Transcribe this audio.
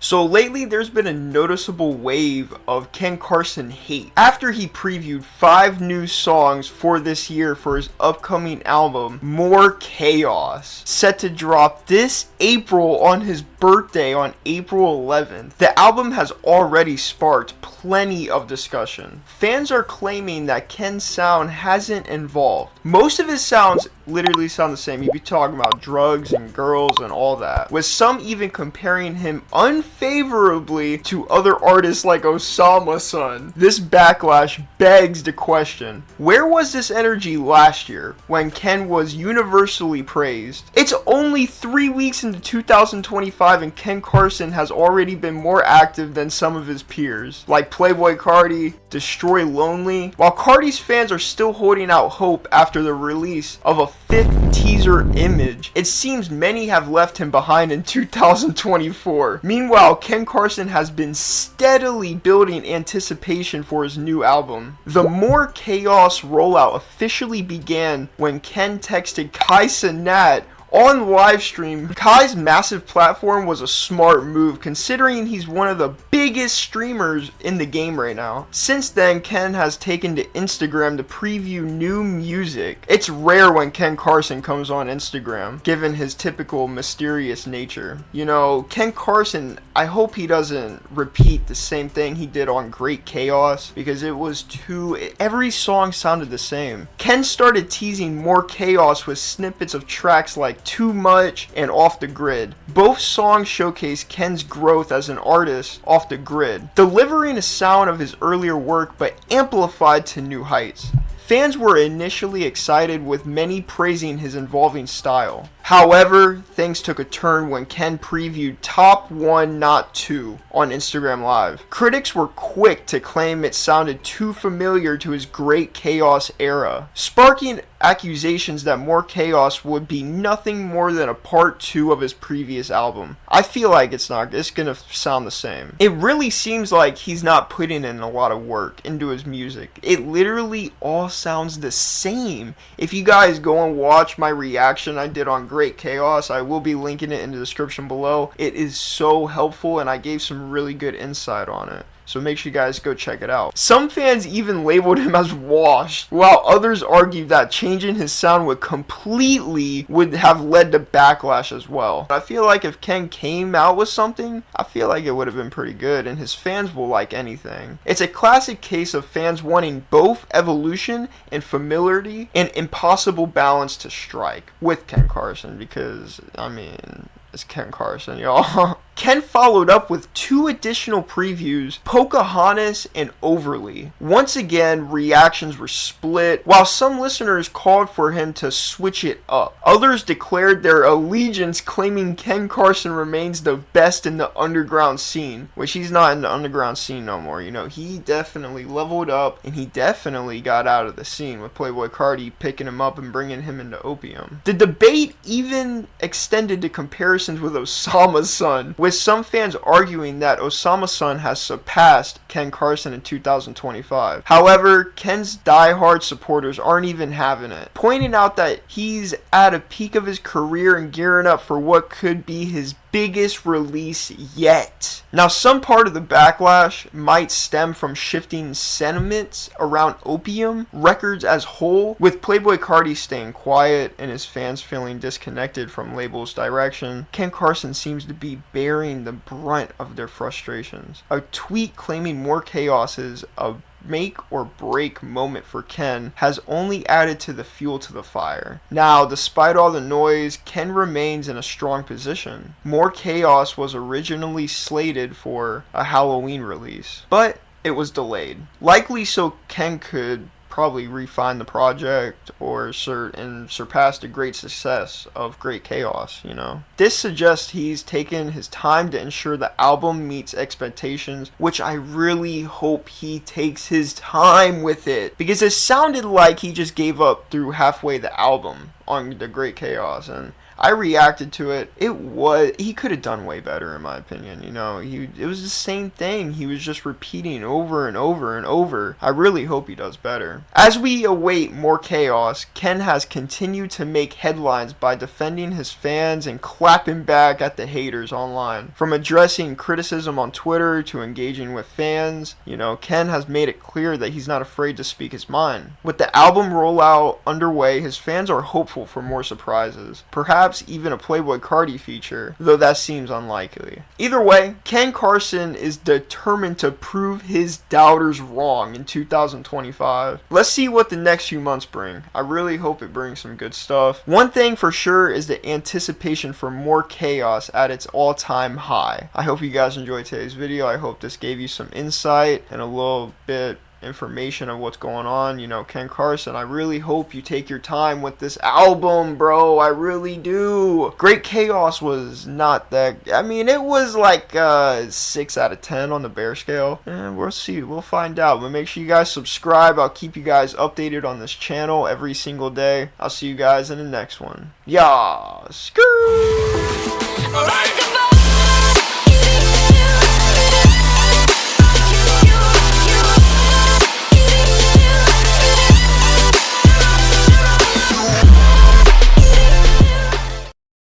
So lately there's been a noticeable wave of Ken Carson hate after he previewed 5 new songs for this year for his upcoming album, More Chaos, set to drop this April on his birthday on April 11th. The album has already sparked plenty of discussion. Fans are claiming that Ken's sound hasn't evolved. Most of his sounds literally sound the same. You'd be talking about drugs and girls and all that, with some even comparing him unfavorably to other artists like Osama Son. This backlash begs the question, where was this energy last year when Ken was universally praised? It's only 3 weeks into 2025 and Ken Carson has already been more active than some of his peers, like Playboi Carti, Destroy Lonely, while Carti's fans are still holding out hope after the release of a 5th teaser image. It seems many have left him behind in 2024. Meanwhile, Ken Carson has been steadily building anticipation for his new album. The More Chaos rollout officially began when Ken texted Kai Cenat on livestream. Kai's massive platform was a smart move considering he's one of the biggest streamers in the game right now. Since then, Ken has taken to Instagram to preview new music. It's rare when Ken Carson comes on Instagram, given his typical mysterious nature. You know, Ken Carson, I hope he doesn't repeat the same thing he did on Great Chaos, because every song sounded the same. Ken started teasing More Chaos with snippets of tracks like Too Much and Off the Grid. Both songs showcase Ken's growth as an artist off the grid, delivering a sound of his earlier work but amplified to new heights. Fans were initially excited, with many praising his evolving style. However, things took a turn when Ken previewed Top 1 Not 2 on Instagram Live. Critics were quick to claim it sounded too familiar to his Great Chaos era, sparking accusations that More Chaos would be nothing more than a part 2 of his previous album. I feel like it's gonna sound the same. It really seems like he's not putting in a lot of work into his music. It literally all sounds the same. If you guys go and watch my reaction I did on Great Chaos, I will be linking it in the description below. It is so helpful and I gave some really good insight on it. So make sure you guys go check it out. Some fans even labeled him as washed, while others argued that changing his sound would have led to backlash as well. I feel like if Ken came out with something, I feel like it would have been pretty good, and his fans will like anything. It's a classic case of fans wanting both evolution and familiarity, and impossible balance to strike with Ken Carson, because, I mean, it's Ken Carson, y'all. Ken followed up with 2 additional previews, Pocahontas and Overly. Once again, reactions were split. While some listeners called for him to switch it up, others declared their allegiance, claiming Ken Carson remains the best in the underground scene, which he's not in the underground scene no more. You know, he definitely leveled up and he definitely got out of the scene, with Playboi Carti picking him up and bringing him into Opium. The debate even extended to comparisons with Osama Son, with some fans arguing that Osama Son has surpassed Ken Carson in 2025. However, Ken's diehard supporters aren't even having it, pointing out that he's at a peak of his career and gearing up for what could be his biggest release yet. Now, some part of the backlash might stem from shifting sentiments around Opium Records as whole, with Playboi Carti staying quiet and his fans feeling disconnected from label's direction. Ken Carson seems to be bearing the brunt of their frustrations. A tweet claiming More Chaos is a make or break moment for Ken has only added to the fuel to the fire. Now, despite all the noise, Ken remains in a strong position. More Chaos was originally slated for a Halloween release, but it was delayed. Likely so Ken could probably refine the project or surpass the great success of Great Chaos, you know. This suggests he's taken his time to ensure the album meets expectations, which I really hope he takes his time with it, because it sounded like he just gave up through halfway the album on the Great Chaos, and I reacted to it. He could have done way better in my opinion, you know. It was the same thing. He was just repeating over and over and over. I really hope he does better. As we await more chaos, Ken has continued to make headlines by defending his fans and clapping back at the haters online. From addressing criticism on Twitter to engaging with fans, you know, Ken has made it clear that he's not afraid to speak his mind. With the album rollout underway, his fans are hopeful for more surprises. Perhaps even a Playboi Carti feature, though that seems unlikely. Either way, Ken Carson is determined to prove his doubters wrong in 2025. Let's see what the next few months bring. I really hope it brings some good stuff. One thing for sure is the anticipation for more chaos at its all-time high. I hope you guys enjoyed today's video. I hope this gave you some insight and a little bit information of what's going on. You know, Ken Carson, I really hope you take your time with this album, bro. I really do. Great Chaos was not that, I mean, it was like 6 out of 10 on the bear scale, and we'll see, we'll find out. But make sure you guys subscribe. I'll keep you guys updated on this channel every single day. I'll see you guys in the next one. Yeah, screw.